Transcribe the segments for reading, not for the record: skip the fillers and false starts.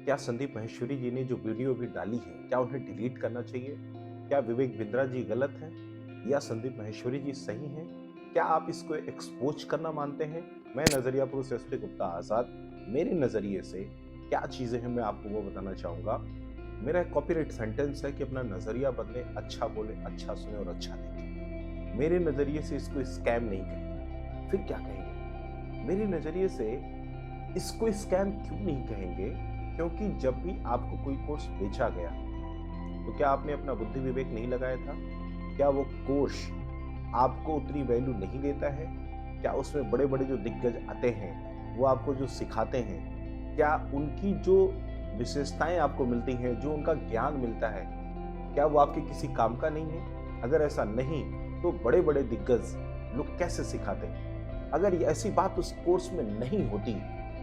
क्या संदीप माहेश्वरी जी ने जो वीडियो अभी डाली है, क्या उन्हें डिलीट करना चाहिए? क्या विवेक बिंद्रा जी गलत हैं या संदीप माहेश्वरी जी सही हैं? क्या आप इसको एक्सपोज करना मानते हैं? मैं नजरिया पुरुष एसपी गुप्ता आजाद, मेरे नजरिए से क्या चीजें हैं मैं आपको वो बताना चाहूंगा। मेरा एक कॉपीराइट सेंटेंस है कि अपना नजरिया बदले, अच्छा बोले, अच्छा सुने और अच्छा देखें। मेरे नजरिए से इसको स्कैम नहीं कहेंगे, फिर क्या कहेंगे? मेरे नजरिए से इसको स्कैम क्यों नहीं कहेंगे? क्योंकि जब भी आपको कोई कोर्स बेचा गया तो क्या आपने अपना बुद्धि विवेक नहीं लगाया था? क्या वो कोर्स आपको उतनी वैल्यू नहीं देता है? क्या उसमें बड़े बड़े जो दिग्गज आते हैं वो आपको जो सिखाते हैं, क्या उनकी जो विशेषताएं आपको मिलती हैं, जो उनका ज्ञान मिलता है, क्या वो आपके किसी काम का नहीं है? अगर ऐसा नहीं तो बड़े बड़े दिग्गज लोग कैसे सिखाते हैं? अगर ये ऐसी बात उस कोर्स में नहीं होती,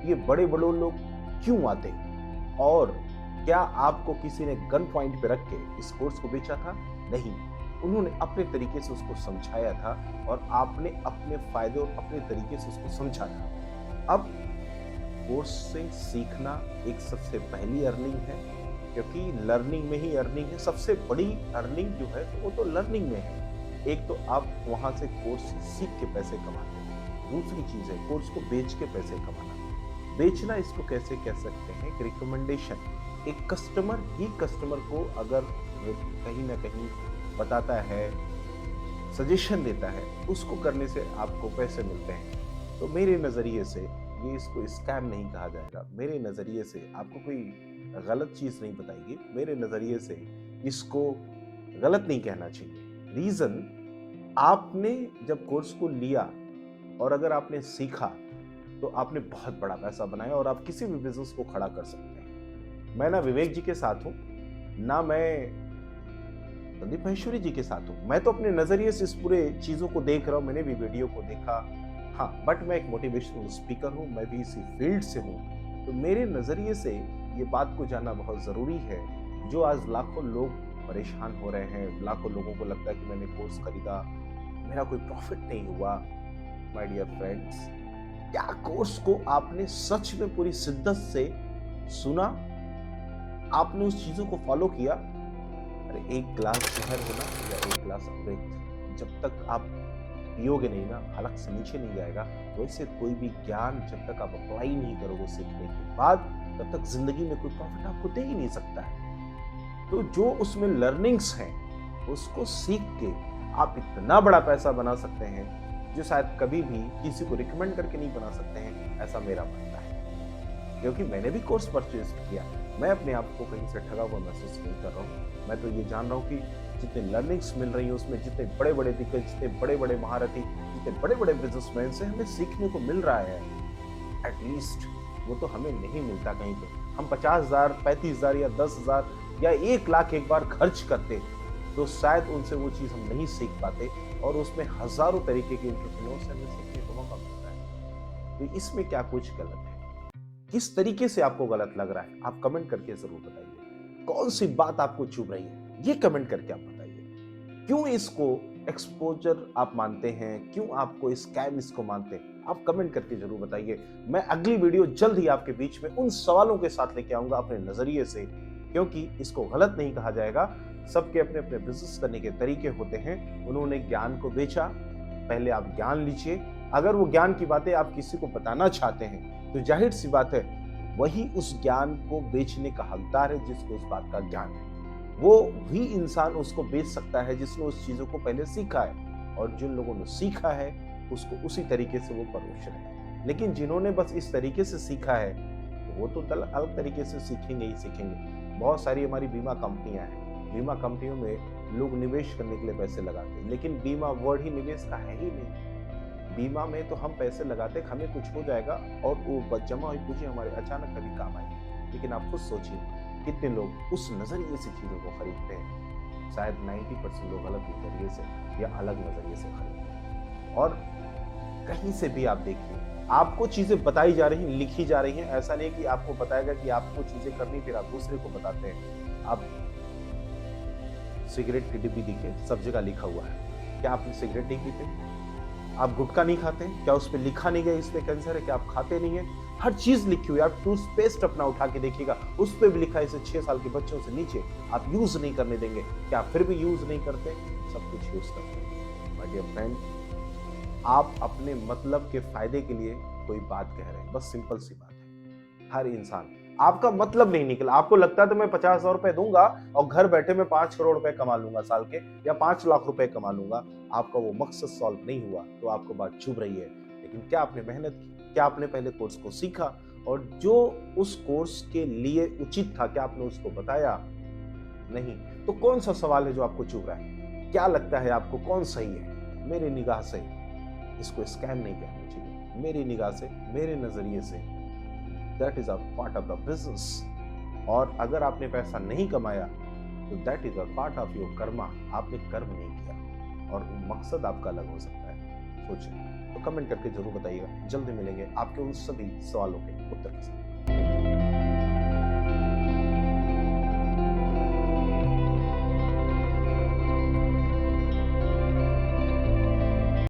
ये बड़े बड़े लोग क्यों आते? और क्या आपको किसी ने गन पॉइंट पे रख के इस कोर्स को बेचा था? नहीं, उन्होंने अपने तरीके से उसको समझाया था और आपने अपने फायदे और अपने तरीके से उसको समझा था। अब कोर्स से सीखना एक सबसे पहली अर्निंग है, क्योंकि लर्निंग में ही अर्निंग है। सबसे बड़ी अर्निंग जो है तो वो तो लर्निंग में है। एक तो आप वहां से कोर्स सीख के पैसे कमाते हैं, दूसरी चीज है कोर्स को बेच के पैसे कमाना। बेचना इसको कैसे कह सकते हैं? एक रिकमेंडेशन, एक कस्टमर ही कस्टमर को अगर कहीं ना कहीं बताता है, सजेशन देता है, उसको करने से आपको पैसे मिलते हैं। तो मेरे नजरिए से ये इसको स्कैम नहीं कहा जाएगा। मेरे नजरिए से आपको कोई गलत चीज नहीं बताएगी। मेरे नजरिए से इसको गलत नहीं कहना चाहिए। रीजन, आपने जब कोर्स को लिया और अगर आपने सीखा तो आपने बहुत बड़ा पैसा बनाया और आप किसी भी बिजनेस को खड़ा कर सकते हैं। मैं ना विवेक जी के साथ हूं, ना मैं संदीप महेश्वरी जी के साथ हूं। मैं तो अपने नजरिए से इस पूरे चीजों को देख रहा हूं। मैंने भी वीडियो को देखा, हाँ, बट मैं एक मोटिवेशनल स्पीकर हूं, मैं भी इसी फील्ड से हूं। तो मेरे नजरिए से ये बात को जानना बहुत जरूरी है। जो आज लाखों लोग परेशान हो रहे हैं, लाखों लोगों को लगता है कि मैंने कोर्स खरीदा, मेरा कोई प्रॉफिट नहीं हुआ। माय डियर फ्रेंड्स, क्या कोर्स को आपने सच में पूरी शिद्दत से सुना? आपने उस चीजों को फॉलो किया? अरे एक ग्लास जहर हो ना या एक ग्लास अमृत, जब तक आप पियोगे नहीं ना, हलक से नीचे नहीं जाएगा। वैसे कोई भी ज्ञान जब तक आप अप्लाई नहीं करोगे सीखने के बाद, तब तक जिंदगी में कोई प्रॉफिट आपको दे ही नहीं सकता है। तो जो उसमें लर्निंग्स हैं, उसको सीख के आप इतना बड़ा पैसा बना सकते हैं जो शायद कभी भी किसी को रिकमेंड करके नहीं बना सकते हैं, ऐसा मेरा मानना है। क्योंकि मैंने भी कोर्स परचेज किया। मैं अपने आप को कहीं से ठगा हुआ महसूस नहीं कर रहा हूँ। मैं तो ये जान रहा हूँ कि जितने लर्निंग्स मिल रही है उसमें जितने बड़े बड़े दिग्गज, जितने बड़े बड़े महारथी, जितने बड़े बड़े बिजनेसमैन से हमें सीखने को मिल रहा है। एटलीस्ट वो तो हमें नहीं मिलता कहीं पे। हम 50,000, 35,000 या 10,000 या 1 लाख एक बार खर्च करते तो शायद उनसे वो चीज हम नहीं सीख पाते, और उसमें हजारों तरीके के एंटरप्रेन्योर से हमें सीखने को मौका मिलता है। तो इसमें क्या कुछ गलत है? किस तरीके से आपको गलत लग रहा है? आप कमेंट करके जरूर बताइए। कौन सी बात आपको चुभ रही है, ये कमेंट करके आप बताइए। क्यों इसको एक्सपोजर आप मानते हैं? क्यों आपको स्कैम इसको मानते हैं? आप कमेंट करके जरूर बताइए। मैं अगली वीडियो जल्द ही आपके बीच में उन सवालों के साथ लेके आऊंगा अपने नजरिए से, क्योंकि इसको गलत नहीं कहा जाएगा। सबके अपने अपने बिजनेस करने के तरीके होते हैं। उन्होंने ज्ञान को बेचा, पहले आप ज्ञान लीजिए। अगर वो ज्ञान की बातें आप किसी को बताना चाहते हैं तो जाहिर सी बात है वही उस ज्ञान को बेचने का हकदार है जिसको उस बात का ज्ञान है। वो ही इंसान उसको बेच सकता है जिसने उस चीजों को पहले सीखा है, और जिन लोगों ने सीखा है उसको उसी तरीके से वो परोस रहे हैं। लेकिन जिन्होंने बस इस तरीके से सीखा है तो वो तो अलग तरीके से सीखेंगे ही सीखेंगे। बहुत सारी हमारी बीमा कंपनियां हैं, बीमा कंपनियों में लोग निवेश करने के लिए पैसे लगाते हैं, लेकिन बीमा वर्ड ही निवेश का है ही नहीं। बीमा में तो हम पैसे लगाते हमें कुछ हो जाएगा और वो जमा हुई पूंजी हमारे अचानक कभी काम आएगी। लेकिन आप खुद सोचिए कितने लोग उस नजरिए से चीजों को खरीदते हैं। शायद 90% लोग गलत नजरिए से या अलग नजरिए से खरीदते हैं। और कहीं से भी आप देखिए, आपको चीजें बताई जा रही, लिखी जा रही हैं। ऐसा नहीं कि आपको बताएगा कि आपको चीजें करनी फिर आप दूसरे को बताते हैं। आप सिगरेट की डिब्बी देखिए, सब जगह लिखा हुआ है। क्या आप सिगरेट नहीं पीते? आप गुटखा नहीं खाते? क्या उस पर लिखा नहीं गया इसमें कैंसर है? क्या आप खाते नहीं है? हर चीज लिखी हुई है। आप टूथपेस्ट अपना उठा के देखिएगा, उस पर भी लिखा है इसे 6 साल के बच्चों से नीचे आप यूज नहीं करने देंगे। क्या फिर भी यूज नहीं करते? सब कुछ यूज करते हैं। माय डियर फ्रेंड, आप अपने मतलब के फायदे के लिए कोई बात कह रहे हैं, बस सिंपल सी बात है। हर इंसान, आपका मतलब नहीं निकला, आपको लगता है तो मैं 50,000 रुपए दूंगा और घर बैठे मैं 5 करोड़ रुपए कमा लूंगा साल के, या 5 लाख रुपए कमा लूंगा। आपका वो मकसद सॉल्व नहीं हुआ तो आपको बात चुभ रही है। लेकिन क्या आपने मेहनत की? क्या आपने पहले कोर्स को सीखा? और जो उस कोर्स के लिए उचित था, क्या आपने उसको बताया? नहीं। तो कौन सा सवाल है जो आपको चुभ रहा है? क्या लगता है आपको कौन सही है? मेरी निगाह से इसको स्कैम नहीं कहना चाहिए। मेरी निगाह से, मेरे नजरिए से, that is a part of the business. और अगर आपने पैसा नहीं कमाया तो that is a part of your Karma. आपने कर्म नहीं किया और मकसद आपका अलग हो सकता है। सोचिए। तो कमेंट करके जरूर बताइएगा। जल्दी मिलेंगे आपके उन सभी सवालों के उत्तर के साथ।